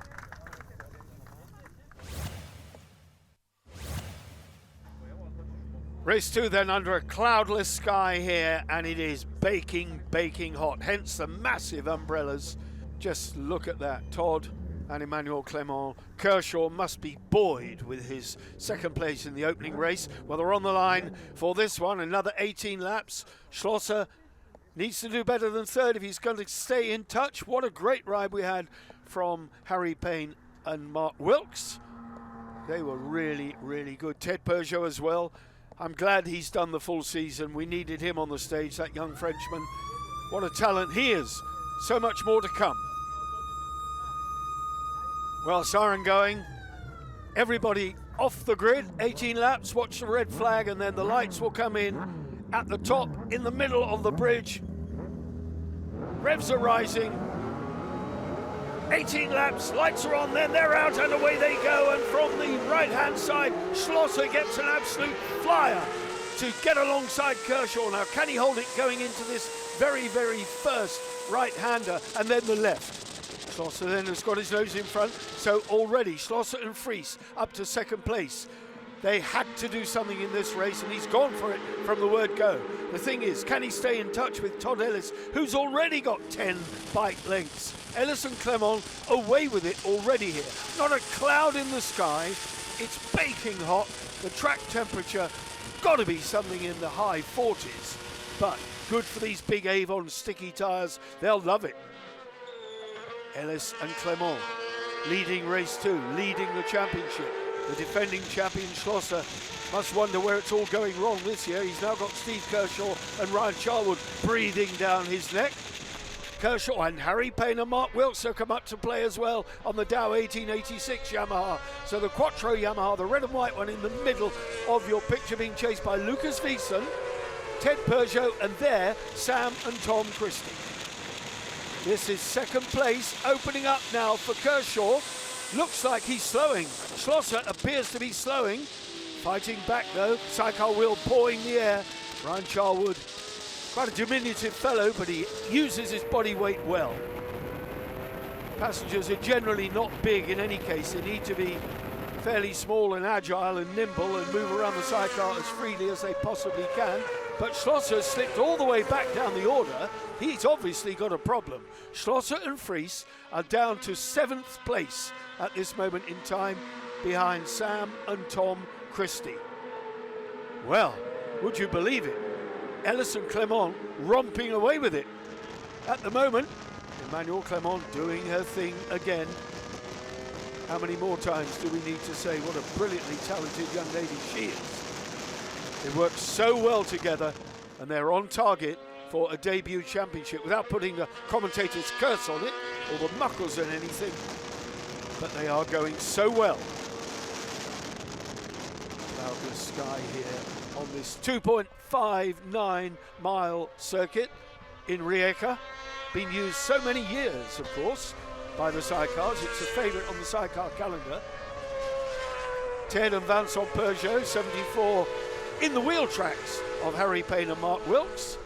Race 2 then under a cloudless sky here, and it is baking hot, hence the massive umbrellas. Just look at that, Todd and Emmanuel Clement. Kershaw must be buoyed with his second place in the opening race. Well, they're on the line for this one, another 18 laps. Schlosser needs to do better than third if he's going to stay in touch. What a great ride we had from Harry Payne and Mark Wilkes. They were really, really good. Ted Peugeot as well. I'm glad he's done the full season. We needed him on the stage, that young Frenchman. What a talent he is. So much more to come. Well, siren going. Everybody off the grid. 18 laps, watch the red flag, and then the lights will come in at the top, in the middle of the bridge. Revs are rising. 18 laps, lights are on, then they're out and away they go, and from the right-hand side, Schlosser gets an absolute flyer to get alongside Kershaw. Now, can he hold it going into this very, very first right-hander, and then the left? Schlosser then has got his nose in front, so already Schlosser and Fries up to second place. They had to do something in this race, and he's gone for it from the word go. The thing is, can he stay in touch with Todd Ellis, who's already got 10 bike lengths? Ellis and Clement away with it already here. Not a cloud in the sky. It's baking hot. The track temperature got to be something in the high 40s. But good for these big Avon sticky tyres. They'll love it. Ellis and Clement leading race 2, leading the championship. The defending champion Schlosser must wonder where it's all going wrong this year. He's now got Steve Kershaw and Ryan Charwood breathing down his neck. Kershaw and Harry Payne and Mark Wilkes have come up to play as well on the Dow 1886 Yamaha. So the Quattro Yamaha, the red and white one, in the middle of your picture, being chased by Lucas Wiesen, Ted Peugeot, and there Sam and Tom Christie. This is second place, opening up now for Kershaw. Looks like he's slowing. Schlosser appears to be slowing. Fighting back though, sidecar wheel pawing the air. Ryan Charwood, quite a diminutive fellow, but he uses his body weight well. Passengers are generally not big in any case. They need to be fairly small and agile and nimble and move around the sidecar as freely as they possibly can. But Schlosser slipped all the way back down the order. He's obviously got a problem. Schlosser and Fries are down to 7th place at this moment in time, behind Sam and Tom Christie. Well, would you believe it? Ellis and Clement romping away with it. At the moment, Emmanuel Clement doing her thing again. How many more times do we need to say what a brilliantly talented young lady she is? They work so well together, and they're on target for a debut championship without putting the commentator's curse on it or the muckles and anything. But they are going so well. Cloudless sky here on this 2.59 mile circuit in Rijeka. Been used so many years, of course, by the sidecars. It's a favourite on the sidecar calendar. Ted and Vincent Peugeot, 74 in the wheel tracks of Harry Payne and Mark Wilkes.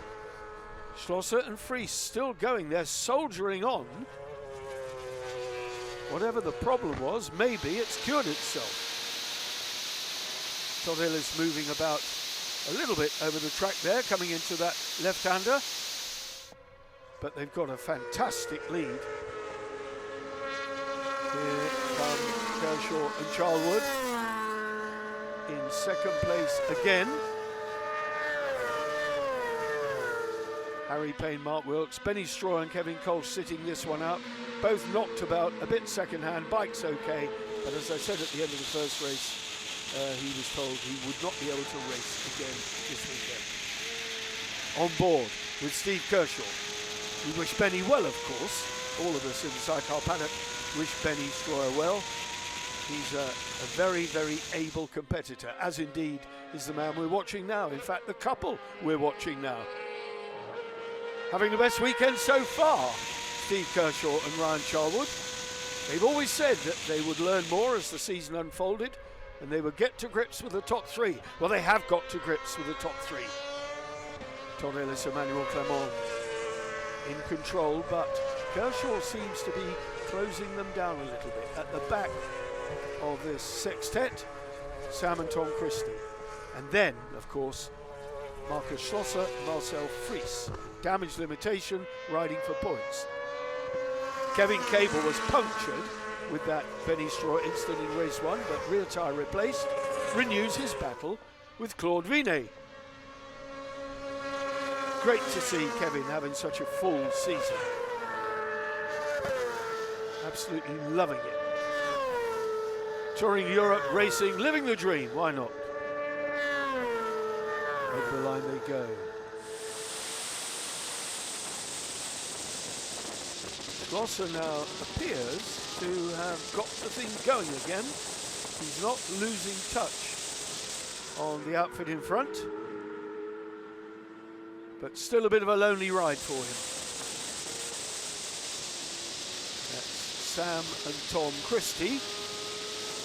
Schlosser and Fries still going. They're soldiering on. Whatever the problem was, maybe it's cured itself. Todell is moving about a little bit over the track there, coming into that left-hander. But they've got a fantastic lead. Here come Kershaw and Charlwood in second place again. Harry Payne, Mark Wilkes, Benny Straw and Kevin Cole sitting this one out. Both knocked about a bit second-hand. Bike's okay, but as I said at the end of the first race, he was told he would not be able to race again this weekend. On board with Steve Kershaw. We wish Benny well, of course. All of us in the sidecar paddock wish Benny Straw well. He's a very, very able competitor, as indeed is the man we're watching now. In fact, the couple we're watching now. Having the best weekend so far, Steve Kershaw and Ryan Charlwood. They've always said that they would learn more as the season unfolded, and they would get to grips with the top three. Well, they have got to grips with the top three. Todd Ellis, Emmanuel Clement in control, but Kershaw seems to be closing them down a little bit. At the back of this sextet, Sam and Tom Christie. And then, of course, Marcus Schlosser, Marcel Fries. Damage limitation, riding for points. Kevin Cable was punctured with that Benny Straw incident in race 1, but rear tyre replaced, renews his battle with Claude Vinet. Great to see Kevin having such a full season. Absolutely loving it. Touring Europe, racing, living the dream, why not? Over the line they go. Schlosser now appears to have got the thing going again. He's not losing touch on the outfit in front, but still a bit of a lonely ride for him. That's Sam and Tom Christie.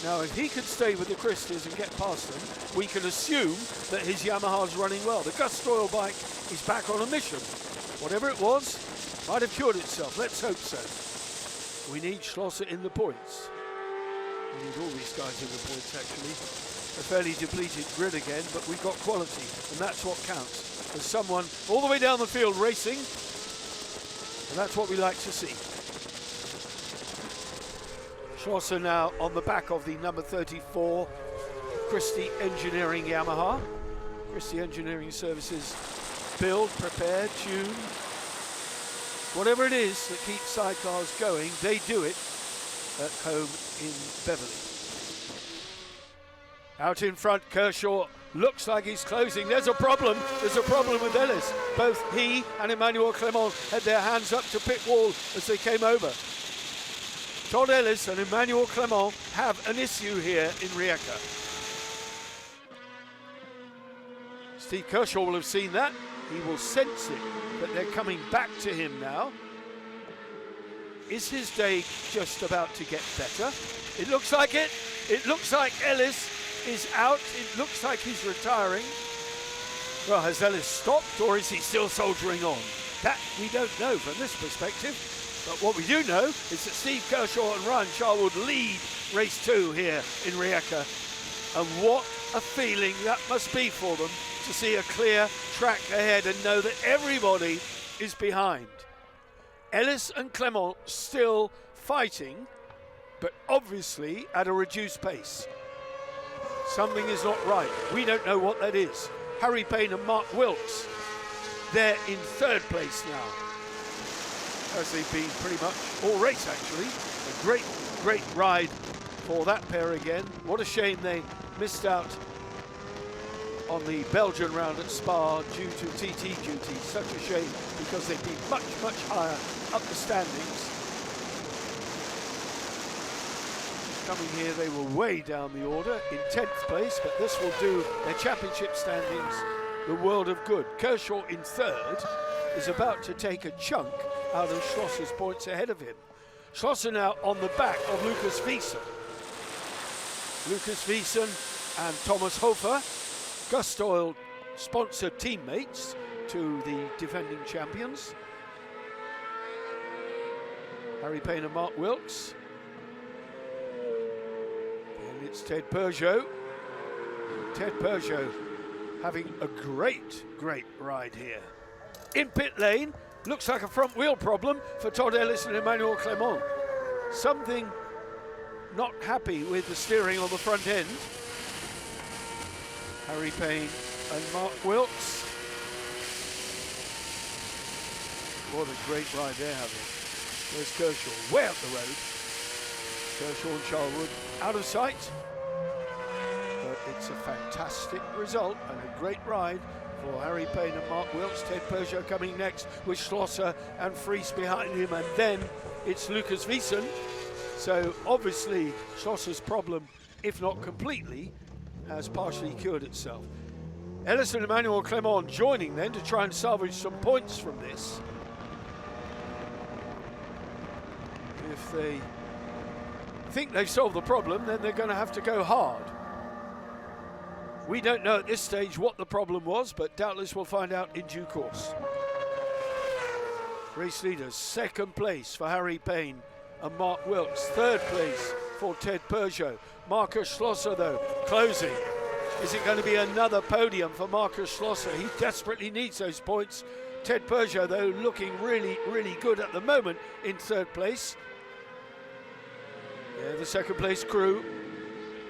Now, if he could stay with the Christies and get past them, we can assume that his Yamaha's running well. The Gus Doyle bike is back on a mission. Whatever it was, might have cured itself. Let's hope so. We need Schlosser in the points. We need all these guys in the points, actually. A fairly depleted grid again, but we've got quality, and that's what counts. There's someone all the way down the field racing, and that's what we like to see. Schlosser now on the back of the number 34 Christie Engineering Yamaha. Christie Engineering Services build, prepare, tune. Whatever it is that keeps sidecars going, they do it at home in Beverly. Out in front, Kershaw looks like he's closing. There's a problem. There's a problem with Ellis. Both he and Emmanuel Clement had their hands up to pit wall as they came over. Todd Ellis and Emmanuel Clement have an issue here in Rijeka. Steve Kershaw will have seen that. He will sense it, that they're coming back to him now. Is his day just about to get better? It looks like it. It looks like Ellis is out. It looks like he's retiring. Well, has Ellis stopped, or is he still soldiering on? That we don't know from this perspective. But what we do know is that Steve Kershaw and Ryan Charlwood lead race 2 here in Rijeka. And what a feeling that must be for them to see a clear track ahead and know that everybody is behind. Ellis and Clement still fighting, but obviously at a reduced pace. Something is not right. We don't know what that is. Harry Payne and Mark Wilkes, they're in 3rd place now, as they've been pretty much all race actually. A great ride for that pair again. What a shame they missed out on the Belgian round at Spa due to TT duty. Such a shame, because they'd be much, much higher up the standings. Coming here, they were way down the order in 10th place, but this will do their championship standings the world of good. Kershaw in 3rd is about to take a chunk out of Schlosser's points ahead of him. Schlosser now on the back of Lucas Wiesen. Lucas Wiesen and Thomas Hofer, Gustoil sponsored teammates to the defending champions. Harry Payne and Mark Wilkes. And it's Ted Peugeot. Ted Peugeot having a great ride here. In pit lane, looks like a front wheel problem for Todd Ellis and Emmanuel Clement. Something not happy with the steering on the front end. Harry Payne and Mark Wilkes. What a great ride they're having. There's Kershaw, way up the road. Kershaw and Charlwood out of sight. But it's a fantastic result and a great ride for Harry Payne and Mark Wilkes. Ted Peugeot coming next with Schlosser and Fries behind him, and then it's Lucas Wiesen. So obviously Schlosser's problem, if not completely, has partially cured itself. Ellis and Emmanuel Clement joining then to try and salvage some points from this. If they think they've solved the problem, then they're going to have to go hard. We don't know at this stage what the problem was, but doubtless we'll find out in due course. Race leaders, 2nd place for Harry Payne and Mark Wilkes, 3rd place for Ted Peugeot. Marcus Schlosser, though, closing. Is it going to be another podium for Marcus Schlosser? He desperately needs those points. Ted Peugeot, though, looking really good at the moment in 3rd place. Yeah, the 2nd place crew.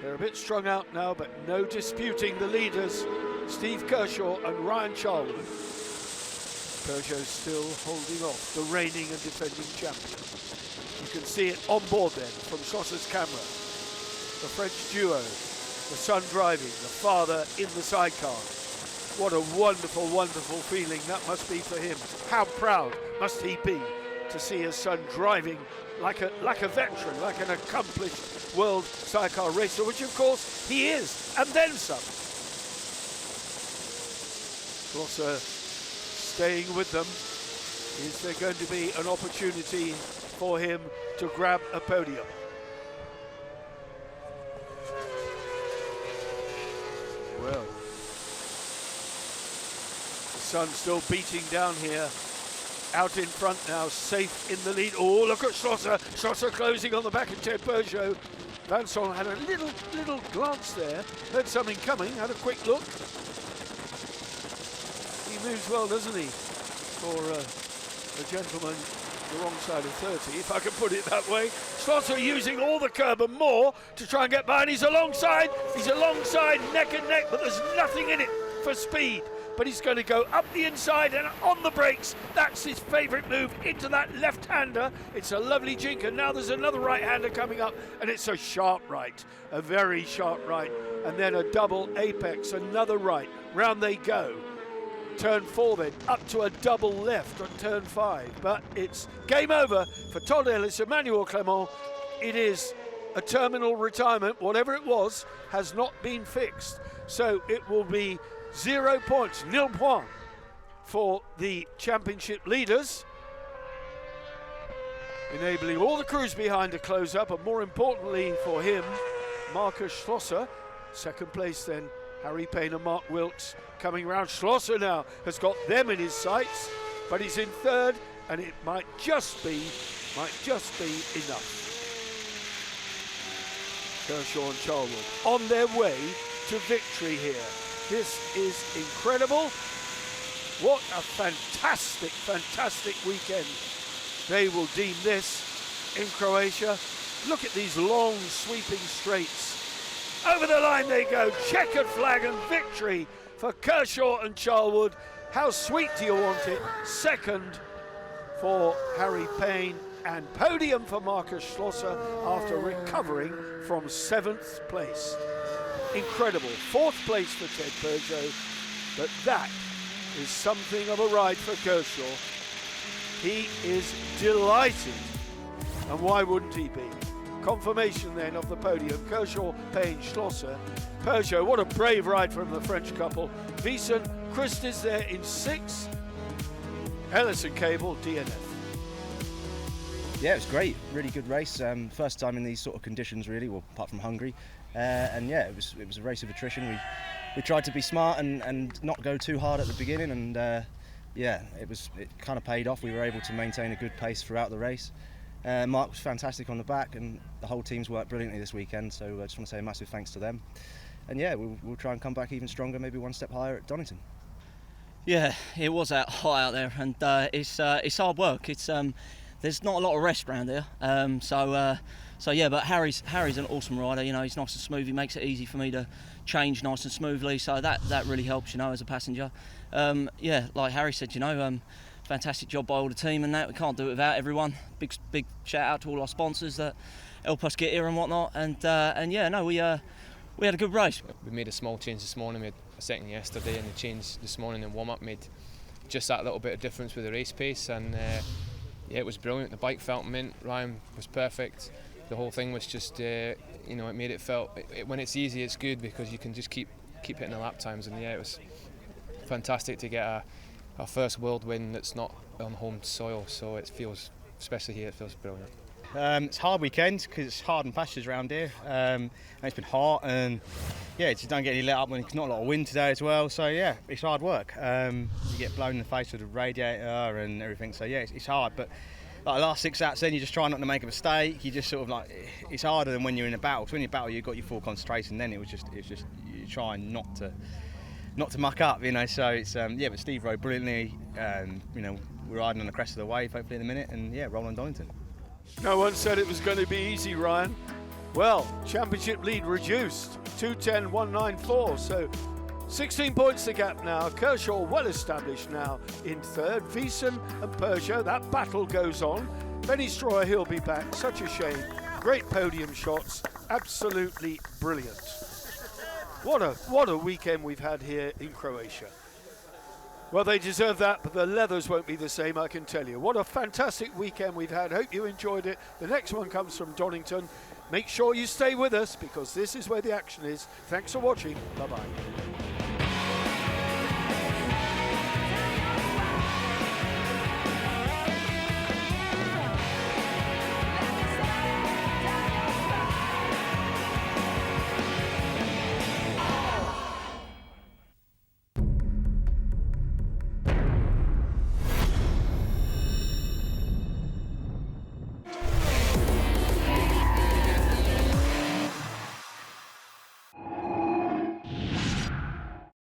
They're a bit strung out now, but no disputing the leaders, Steve Kershaw and Ryan Charlwood. Peugeot still holding off the reigning and defending champion. You can see it on board then from Schlosser's camera. The French duo, the son driving, the father in the sidecar. What a wonderful feeling that must be for him. How proud must he be to see his son driving like a veteran, like an accomplished world sidecar racer, which of course he is, and then some. Schlosser staying with them. Is there going to be an opportunity for him to grab a podium? Well, the sun still beating down here. Out in front now, safe in the lead. Oh, look at Schlosser. Schlosser closing on the back of Ted Peugeot. Vincent had a little glance there. Heard something coming, had a quick look. He moves well, doesn't he? For a gentleman the wrong side of 30, if I can put it that way. Schlosser using all the curb and more to try and get by, and he's alongside neck and neck, but there's nothing in it for speed. But he's going to go up the inside and on the brakes. That's his favourite move, into that left-hander. It's a lovely jink, and now there's another right-hander coming up, and it's a sharp right, a very sharp right, and then a double apex, another right. Round they go. Turn 4 then, up to a double left on turn 5. But it's game over for Todd Ellis, Emmanuel Clement. It is a terminal retirement. Whatever it was has not been fixed. So it will be 0 points, nil point for the championship leaders, enabling all the crews behind to close up, and more importantly for him, Marcus Schlosser. 2nd place then, Harry Payne and Mark Wilkes coming round. Schlosser now has got them in his sights, but he's in 3rd, and it might just be enough. Kershaw and Charlwood on their way to victory here. This is incredible. What a fantastic weekend they will deem this in Croatia. Look at these long sweeping straights. Over the line they go. Checkered flag and victory for Kershaw and Charlwood. How sweet do you want it? 2nd for Harry Payne and podium for Marcus Schlosser after recovering from 7th place. Incredible. 4th place for Ted Peugeot, but that is something of a ride for Kershaw. He is delighted, and why wouldn't he be? Confirmation then of the podium. Kershaw, Payne, Schlosser. Peugeot, what a brave ride from the French couple. Wiesen, Christ is there in 6th. Ellis and Cable, DNF. Yeah, it was great. Really good race. First time in these sort of conditions, really, well, apart from Hungary. And yeah, it was a race of attrition. We tried to be smart and not go too hard at the beginning, and yeah, it kind of paid off. We were able to maintain a good pace throughout the race. Mark was fantastic on the back, and the whole team's worked brilliantly this weekend. So I just want to say a massive thanks to them. And yeah, we'll try and come back even stronger, maybe one step higher at Donington. Yeah, it was hot out there, and it's hard work. There's not a lot of rest around here, so yeah. But Harry's an awesome rider. You know, he's nice and smooth. He makes it easy for me to change nice and smoothly. So that really helps, you know, as a passenger. Yeah, like Harry said, you know, fantastic job by all the team, and that we can't do it without everyone. Big shout out to all our sponsors that help us get here and whatnot. And yeah, no, we had a good race. We made a small change this morning. We had a second yesterday, and the change this morning in warm-up made just that little bit of difference with the race pace. And yeah, it was brilliant. The bike felt mint. Ryan was perfect. The whole thing was just, you know, it made it felt. When it's easy, it's good because you can just keep hitting the lap times. And yeah, it was fantastic to get our first world win that's not on home soil. So it feels, especially here, it feels brilliant. It's a hard weekend because it's hard and pastures around here, and it's been hot, and yeah, it just don't get any let up when it's not a lot of wind today as well. So yeah, it's hard work. You get blown in the face with the radiator and everything. So yeah, it's hard. But like the last 6 laps, then you just try not to make a mistake. You just sort of like, it's harder than when you're in a battle. So when you're in a battle, you've got your full concentration. Then it's just you try not to muck up, you know. So it's yeah, but Steve rode brilliantly. You know, we're riding on the crest of the wave hopefully in a minute, and yeah, roll on Donington. No one said it was going to be easy, Ryan. Well, championship lead reduced, 2:10.194, so 16 points the gap now. Kershaw well established now in 3rd. Wiesen and Peugeot, that battle goes on. Benny Stroyer, he'll be back, such a shame. Great podium shots, absolutely brilliant. What a weekend we've had here in Croatia. Well, they deserve that, but the leathers won't be the same, I can tell you. What a fantastic weekend we've had. Hope you enjoyed it. The next one comes from Donington. Make sure you stay with us because this is where the action is. Thanks for watching. Bye-bye.